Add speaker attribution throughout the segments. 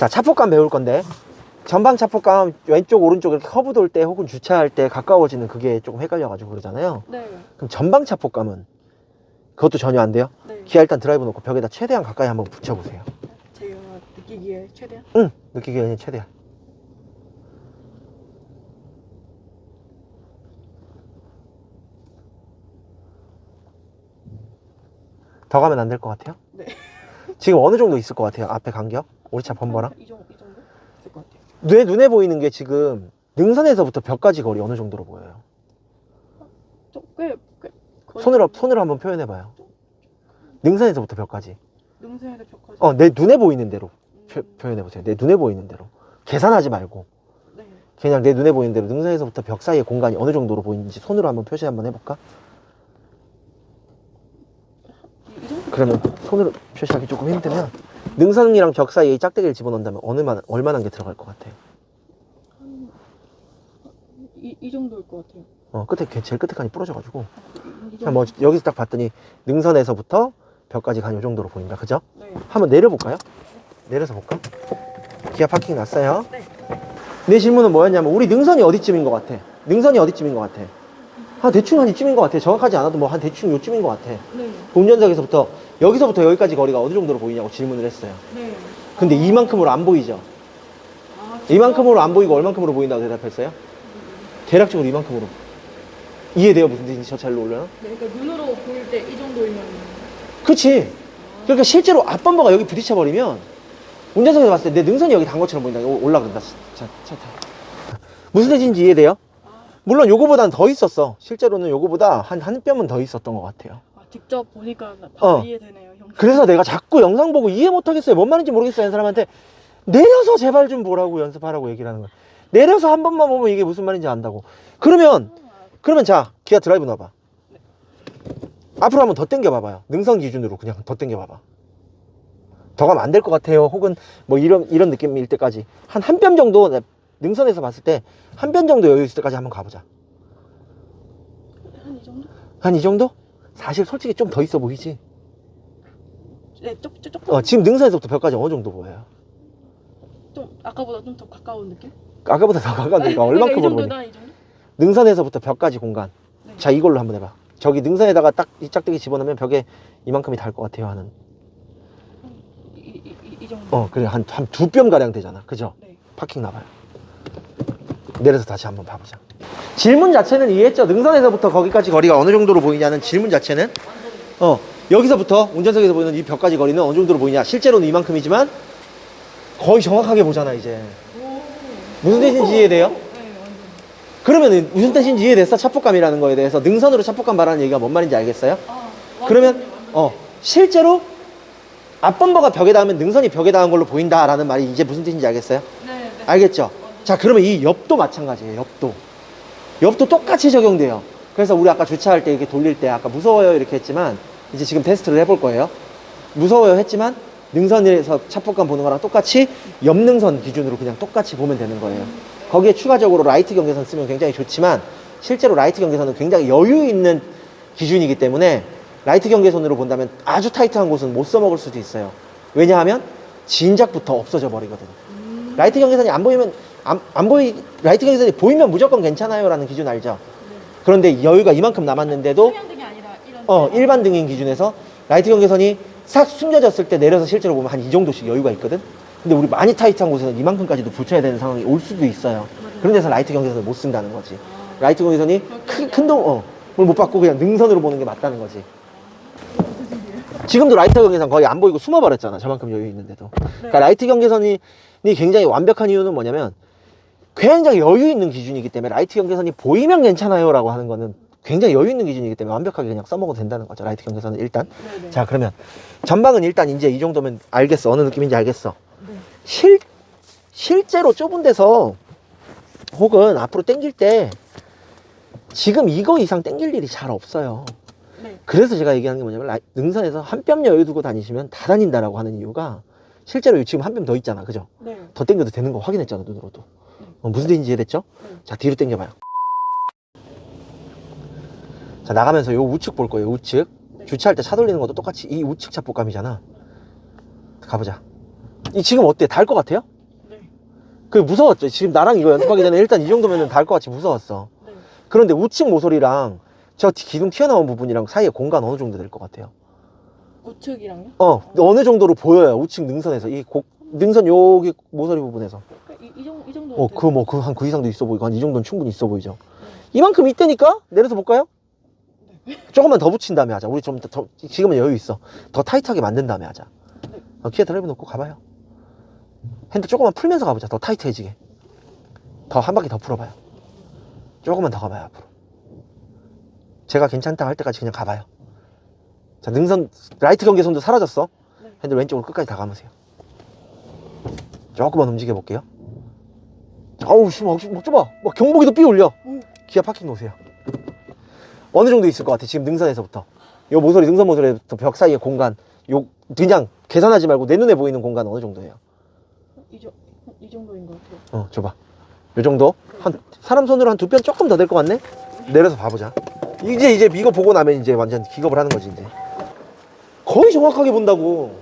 Speaker 1: 자, 차폭감 배울 건데, 전방 차폭감 왼쪽 오른쪽 이렇게 커브 돌 때 혹은 주차할 때 가까워지는 그게 조금 헷갈려가지고 그러잖아요.
Speaker 2: 네.
Speaker 1: 그럼 전방 차폭감은 그것도 전혀 안 돼요?
Speaker 2: 네.
Speaker 1: 기아 일단 드라이브 놓고 벽에다 최대한 가까이 한번 붙여보세요.
Speaker 2: 제가 느끼기에 최대한.
Speaker 1: 응, 느끼기에는 최대한. 더 가면 안 될 것 같아요?
Speaker 2: 네.
Speaker 1: 지금 어느 정도 있을 것 같아요? 앞에 간격? 우리 차 범퍼랑?
Speaker 2: 이 정도 있을 것 같아요.
Speaker 1: 눈에 보이는 게 지금 능선에서부터 벽까지 거리 어느 정도로 보여요?
Speaker 2: 꽤 거의
Speaker 1: 손으로 한번 표현해봐요. 능선에서부터 벽까지.
Speaker 2: 능선에서 벽까지.
Speaker 1: 내 눈에 보이는 대로 표현해보세요. 내 눈에 보이는 대로. 계산하지 말고.
Speaker 2: 네.
Speaker 1: 그냥 내 눈에 보이는 대로 능선에서부터 벽 사이의 공간이 어느 정도로 보이는지 손으로 한번 표시 한번 해볼까?
Speaker 2: 이 정도.
Speaker 1: 그러면 손으로 표시하기 조금 힘들면 능선이랑 벽 사이에 짝대기를 집어넣는다면 얼마나 게 들어갈 것 같아요?
Speaker 2: 이 정도일 것 같아요.
Speaker 1: 제일 끝에 칸이 부러져가지고.
Speaker 2: 이 정도.
Speaker 1: 뭐 여기서 딱 봤더니 능선에서부터 벽까지 간 요 정도로 보인다. 그죠?
Speaker 2: 네.
Speaker 1: 한번 내려볼까요? 내려서 볼까? 기아 파킹 났어요.
Speaker 2: 네.
Speaker 1: 내 질문은 뭐였냐면 우리 능선이 어디쯤인 것 같아? 능선이 어디쯤인 것 같아? 대충 한 이쯤인 것 같아. 정확하지 않아도 뭐 한 대충 요쯤인 것 같아.
Speaker 2: 네.
Speaker 1: 운전석에서부터 여기서부터 여기까지 거리가 어느 정도로 보이냐고 질문을 했어요.
Speaker 2: 네.
Speaker 1: 근데 이만큼으로 안 보이죠?
Speaker 2: 진짜?
Speaker 1: 이만큼으로 안 보이고 얼만큼으로 보인다고 대답했어요? 대략적으로 이만큼으로. 이해돼요? 무슨 뜻인지 저 차로 올려나?
Speaker 2: 네, 그러니까 눈으로 보일 때 이 정도이면.
Speaker 1: 그치? 그러니까 실제로 앞범버가 여기 부딪혀버리면 운전석에서 봤을 때 내 능선이 여기 단 것처럼 보인다. 올라간다. 차 타. 무슨 뜻인지 이해돼요? 물론 요거보다는 더 있었어. 실제로는 요거보다 한 뼘은 더 있었던 것 같아요.
Speaker 2: 직접 보니까 바로 이해되네요, 형.
Speaker 1: 그래서 내가 자꾸 영상 보고 이해 못하겠어요. 뭔 말인지 모르겠어요. 하는 사람한테 내려서 제발 좀 보라고 연습하라고 얘기를 하는 거야. 내려서 한 번만 보면 이게 무슨 말인지 안다고. 그러면 자, 기아 드라이브 넣어봐. 앞으로 한번 더 당겨봐봐요. 능선 기준으로 그냥 더 당겨봐봐. 더 가면 안 될 것 같아요. 혹은 뭐 이런 느낌일 때까지 한 뼘 정도 능선에서 봤을 때 한 뼘 정도 여유 있을 때까지 한번 가보자.
Speaker 2: 한 이 정도?
Speaker 1: 한 이 정도? 사실 솔직히 좀 더 있어 보이지?
Speaker 2: 네, 조금.
Speaker 1: 지금 능선에서부터 벽까지 어느 정도 보여요?
Speaker 2: 좀 아까보다 좀 더 가까운 느낌?
Speaker 1: 아까보다 더 가까우니까 얼만큼으로 보니?
Speaker 2: 이 정도?
Speaker 1: 능선에서부터 벽까지 공간.
Speaker 2: 네.
Speaker 1: 자, 이걸로 한번 해봐. 저기 능선에다가 딱 이 짝대기 집어넣으면 벽에 이만큼이 닿을 것 같아요 하는.
Speaker 2: 이 정도.
Speaker 1: 그래. 한 두 뼘 가량 되잖아. 그죠?
Speaker 2: 네.
Speaker 1: 파킹 나봐요. 내려서 다시 한번 봐보자. 질문 자체는 이해했죠? 능선에서부터 거기까지 거리가 어느 정도로 보이냐는 질문 자체는 여기서부터 운전석에서 보이는 이 벽까지 거리는 어느 정도로 보이냐. 실제로는 이만큼이지만 거의 정확하게 보잖아 이제. 무슨 뜻인지 이해돼요?
Speaker 2: 네, 완전.
Speaker 1: 그러면 무슨 뜻인지 이해됐어? 차폭감이라는 거에 대해서. 능선으로 차폭감 말하는 얘기가 뭔 말인지 알겠어요? 그러면 실제로 앞범버가 벽에 닿으면 능선이 벽에 닿은 걸로 보인다라는 말이 이제 무슨 뜻인지 알겠어요?
Speaker 2: 네.
Speaker 1: 알겠죠? 자, 그러면 이 옆도 마찬가지예요. 옆도 똑같이 적용돼요. 그래서 우리 아까 주차할 때 이렇게 돌릴 때 아까 무서워요 이렇게 했지만 이제 지금 테스트를 해볼 거예요. 무서워요 했지만 능선에서 차폭감 보는 거랑 똑같이 옆능선 기준으로 그냥 똑같이 보면 되는 거예요. 거기에 추가적으로 라이트 경계선 쓰면 굉장히 좋지만 실제로 라이트 경계선은 굉장히 여유 있는 기준이기 때문에 라이트 경계선으로 본다면 아주 타이트한 곳은 못 써먹을 수도 있어요. 왜냐하면 진작부터 없어져 버리거든. 라이트 경계선이 안 보이면 라이트 경계선이 보이면 무조건 괜찮아요 라는 기준 알죠? 그런데 여유가 이만큼 남았는데도
Speaker 2: 소형등이 아니라 이런.
Speaker 1: 일반 등인 기준에서 라이트 경계선이 싹 숨겨졌을 때 내려서 실제로 보면 한 이 정도씩 여유가 있거든? 근데 우리 많이 타이트한 곳에서는 이만큼까지도 붙여야 되는 상황이 올 수도 있어요. 그런 데서 라이트 경계선을 못 쓴다는 거지. 라이트 경계선이 뭘 못 받고 그냥 능선으로 보는 게 맞다는 거지. 지금도 라이트 경계선 거의 안 보이고 숨어버렸잖아. 저만큼 여유 있는데도. 그러니까 라이트 경계선이 굉장히 완벽한 이유는 뭐냐면 굉장히 여유 있는 기준이기 때문에 라이트 경계선이 보이면 괜찮아요 라고 하는 거는 굉장히 여유 있는 기준이기 때문에 완벽하게 그냥 써먹어도 된다는 거죠. 라이트 경계선은 일단.
Speaker 2: 네네.
Speaker 1: 자, 그러면 전방은 일단 이제 이 정도면 알겠어. 어느 느낌인지 알겠어.
Speaker 2: 네.
Speaker 1: 실제로 좁은 데서 혹은 앞으로 당길 때 지금 이거 이상 당길 일이 잘 없어요.
Speaker 2: 네.
Speaker 1: 그래서 제가 얘기하는 게 뭐냐면 능선에서 한 뼘 여유 두고 다니시면 다 다닌다라고 하는 이유가 실제로 지금 한 뼘 더 있잖아. 그죠?
Speaker 2: 네.
Speaker 1: 더 당겨도 되는 거 확인했잖아. 눈으로도. 무슨 뜻인지 이해됐죠?
Speaker 2: 네.
Speaker 1: 자, 뒤로 당겨봐요. 자, 나가면서 요 우측 볼 거예요. 우측.
Speaker 2: 네.
Speaker 1: 주차할 때 차 돌리는 것도 똑같이 이 우측 차폭감이잖아. 가보자. 이 지금 어때? 닿을 것 같아요? 그게 무서웠죠. 지금 나랑 이거 연습하기 전에 일단 이 정도면 닿을 것 같이 무서웠어.
Speaker 2: 네.
Speaker 1: 그런데 우측 모서리랑 저 기둥 튀어나온 부분이랑 사이에 공간 어느 정도 될 것 같아요?
Speaker 2: 우측이랑요?
Speaker 1: 어느 정도로 보여요. 우측 능선에서. 능선 여기 모서리 부분에서.
Speaker 2: 이 정도.
Speaker 1: 한 그 이상도 있어 보이고, 한 이 정도는 충분히 있어 보이죠. 이만큼 있다니까? 내려서 볼까요? 조금만 더 붙인 다음에 하자. 우리 좀 더, 지금은 여유 있어. 더 타이트하게 만든 다음에 하자. 기아 드라이브 놓고 가봐요. 핸들 조금만 풀면서 가보자. 더 타이트해지게. 더 한 바퀴 더 풀어봐요. 조금만 더 가봐요, 앞으로. 제가 괜찮다 할 때까지 그냥 가봐요. 자, 능선, 라이트 경계선도 사라졌어. 핸들 왼쪽으로 끝까지 다 감으세요. 조금만 움직여 볼게요. 아우, 막 좁아. 막 경보기도 삐 올려. 기아 파킹 놓으세요. 어느 정도 있을 것 같아, 지금 능선에서부터. 요 모서리, 능선 모서리부터 벽 사이의 공간, 그냥 계산하지 말고 내 눈에 보이는 공간 어느 정도예요?
Speaker 2: 이 정도인 것 같아요.
Speaker 1: 줘봐. 요 정도? 사람 손으로 한 2편 조금 더 될 것 같네? 내려서 봐보자. 이제 이거 보고 나면 이제 완전 기겁을 하는 거지, 이제. 거의 정확하게 본다고.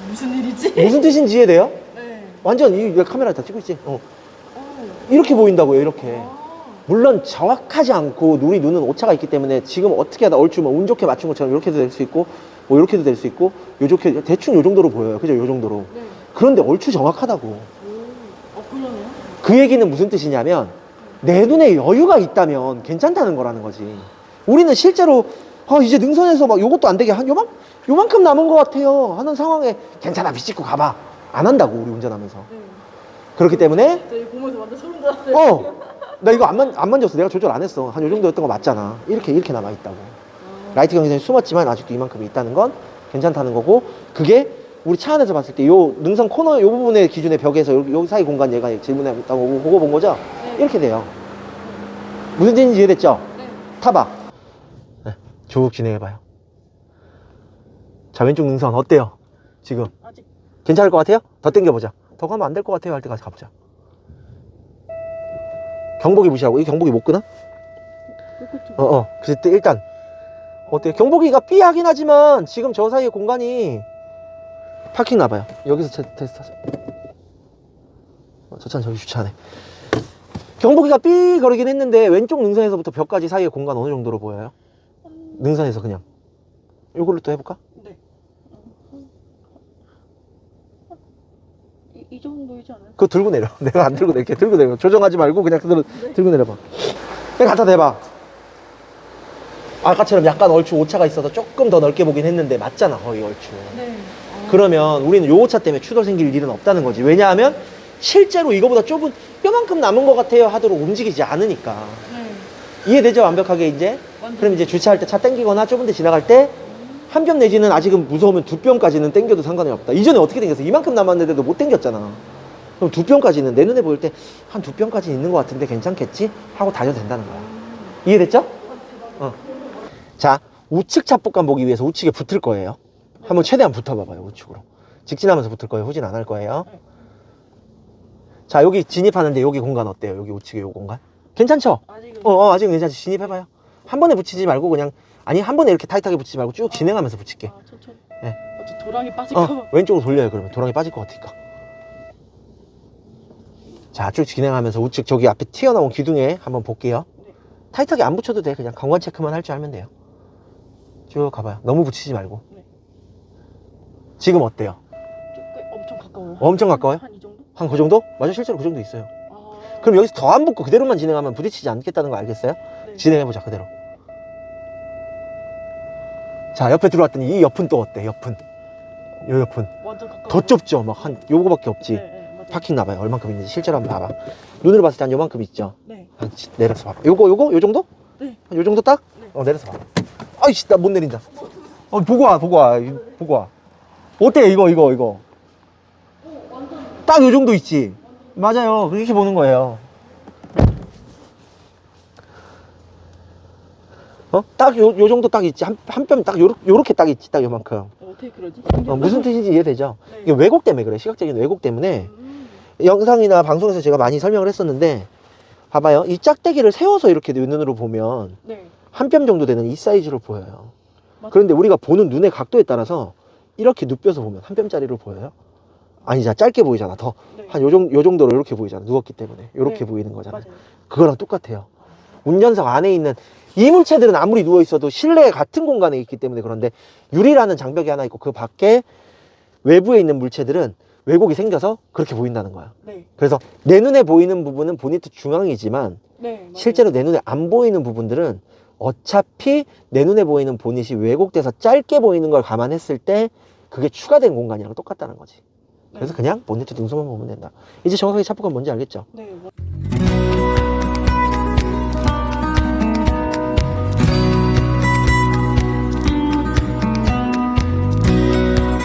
Speaker 2: 무슨 일이지?
Speaker 1: 무슨 뜻인지 이해돼요?
Speaker 2: 네.
Speaker 1: 완전 이 카메라 다 찍고 있지? 이렇게 보인다고요, 이렇게. 물론 정확하지 않고 우리 눈은 오차가 있기 때문에 지금 어떻게 하다 얼추 운 좋게 맞춘 것처럼 이렇게도 될 수 있고 뭐 이렇게도 될 수 있고 요렇게 대충 요 정도로 보여요. 그죠? 요 정도로.
Speaker 2: 네.
Speaker 1: 그런데 얼추 정확하다고.
Speaker 2: 그러네요.
Speaker 1: 그 얘기는 무슨 뜻이냐면 내 눈에 여유가 있다면 괜찮다는 거라는 거지. 우리는 실제로 이제 능선에서 막 요것도 안 되게 요만큼 남은 것 같아요 하는 상황에 괜찮아 비집고 가봐 안 한다고 우리 운전하면서. 그렇기 때문에
Speaker 2: 저희 보면서 완전 소름 돋았어요.
Speaker 1: 나 이거 안 만졌어. 내가 조절 안 했어. 한 요 정도였던 거 맞잖아. 이렇게 남아있다고. 라이트 경계선이 숨었지만 아직도 이만큼 있다는 건 괜찮다는 거고, 그게 우리 차 안에서 봤을 때 요 능선 코너 요 부분의 기준의 벽에서 여기 사이 공간 얘가 질문했다고 보고 본 거죠? 이렇게 돼요. 무슨 뜻인지 이해됐죠? 타봐. 쭉 진행해봐요. 자, 왼쪽 능선 어때요? 지금
Speaker 2: 아직
Speaker 1: 괜찮을 것 같아요? 더 당겨보자. 더 가면 안 될 것 같아요 할 때까지 가보자. 경보기 무시하고. 이 경보기 못 끄나? 그래서 일단 어때요? 경보기가 삐하긴 하지만 지금 저 사이의 공간이 파킹 나봐요. 여기서 테스트 하자. 저 차는 저기 주차하네. 경보기가 삐 거리긴 했는데 왼쪽 능선에서부터 벽까지 사이의 공간 어느 정도로 보여요? 능선에서 그냥 요걸로 또 해볼까?
Speaker 2: 네. 이 정도이지 않아요?
Speaker 1: 그거 들고 내려. 내가 안 들고 내릴게. 들고 내려. 조정하지 말고 그냥 그대로 들고 내려봐. 그냥 갖다 대봐. 아까처럼 약간 얼추 오차가 있어서 조금 더 넓게 보긴 했는데 맞잖아, 거의 얼추.
Speaker 2: 네.
Speaker 1: 그러면 우리는 요 오차 때문에 추돌 생길 일은 없다는 거지. 왜냐하면 실제로 이거보다 좁은 뼈만큼 남은 것 같아요 하도록 움직이지 않으니까. 이해되죠? 완벽하게 이제? 그럼 이제 주차할 때 차 땡기거나 좁은 데 지나갈 때 한 뼘 내지는 아직은 무서우면 2뼘까지는 땡겨도 상관이 없다. 이전에 어떻게 땡겼어? 이만큼 남았는데도 못 땡겼잖아. 그럼 2뼘까지는 내 눈에 보일 때 한 2뼘까지 있는 것 같은데 괜찮겠지? 하고 다녀도 된다는 거야. 이해됐죠? 자, 우측 차폭감 보기 위해서 우측에 붙을 거예요. 한번 최대한 붙어봐봐요, 우측으로. 직진하면서 붙을 거예요. 후진 안 할 거예요. 자, 여기 진입하는데 여기 공간 어때요? 여기 우측에 요 공간? 괜찮죠? 아직은 괜찮지. 진입해봐요. 한 번에 붙이지 말고 그냥, 한 번에 이렇게 타이트하게 붙이지 말고 쭉 진행하면서 붙일게. 네.
Speaker 2: 저 도랑이 빠질까봐.
Speaker 1: 왼쪽으로 돌려요, 그러면. 도랑이 빠질 것 같으니까. 자, 쭉 진행하면서 우측 저기 앞에 튀어나온 기둥에 한번 볼게요. 타이트하게 안 붙여도 돼. 그냥 경관 체크만 할 줄 알면 돼요. 쭉 가봐요. 너무 붙이지 말고. 지금 어때요?
Speaker 2: 엄청 가까워요.
Speaker 1: 엄청 가까워요?
Speaker 2: 한 이 정도?
Speaker 1: 한 그 정도? 맞아, 실제로 그 정도 있어요. 그럼 여기서 더 안 붙고 그대로만 진행하면 부딪히지 않겠다는 거 알겠어요?
Speaker 2: 네.
Speaker 1: 진행해보자, 그대로. 자, 옆에 들어왔더니 이 옆은 또 어때? 옆은. 요 옆은.
Speaker 2: 완전 가까워.
Speaker 1: 더 좁죠? 막 한 요거밖에 없지.
Speaker 2: 맞아요.
Speaker 1: 파킹 나봐요. 얼만큼 있는지 실제로 한번 봐봐. 눈으로 봤을 때 한 요만큼 있죠?
Speaker 2: 네.
Speaker 1: 내려서 봐봐. 요 정도?
Speaker 2: 네.
Speaker 1: 한 요 정도 딱? 내려서 봐봐. 아이씨, 나 못 내린다. 보고 와. 어때, 이거. 딱 요 정도 있지? 맞아요. 그렇게 보는 거예요. 딱 요 정도 딱 있지. 한 뼘 딱 요렇게 딱 있지. 딱 요만큼.
Speaker 2: 어떻게 그러지?
Speaker 1: 무슨 뜻인지 이해되죠?
Speaker 2: 네.
Speaker 1: 이게 왜곡 때문에 그래. 시각적인 왜곡 때문에. 영상이나 방송에서 제가 많이 설명을 했었는데, 봐봐요. 이 짝대기를 세워서 이렇게 눈으로 보면 한 뼘 정도 되는 이 사이즈로 보여요. 그런데 우리가 보는 눈의 각도에 따라서 이렇게 눕혀서 보면 한 뼘짜리로 보여요? 아니잖아. 짧게 보이잖아. 더.
Speaker 2: 네.
Speaker 1: 한 요 정도로 이렇게 보이잖아. 누웠기 때문에. 이렇게
Speaker 2: 네.
Speaker 1: 보이는 거잖아요.
Speaker 2: 맞아요.
Speaker 1: 그거랑 똑같아요. 운전석 안에 있는 이물체들은 아무리 누워있어도 실내 같은 공간에 있기 때문에 그런데 유리라는 장벽이 하나 있고 그 밖에 외부에 있는 물체들은 왜곡이 생겨서 그렇게 보인다는 거야.
Speaker 2: 네.
Speaker 1: 그래서 내 눈에 보이는 부분은 보니트 중앙이지만
Speaker 2: 네. 맞아요.
Speaker 1: 실제로 내 눈에 안 보이는 부분들은 어차피 내 눈에 보이는 보닛이 왜곡돼서 짧게 보이는 걸 감안했을 때 그게 추가된 공간이랑 똑같다는 거지. 그래서
Speaker 2: 네.
Speaker 1: 그냥 보니트 등수만 보면 된다. 이제 정확하게 차폭은 뭔지 알겠죠?
Speaker 2: 네.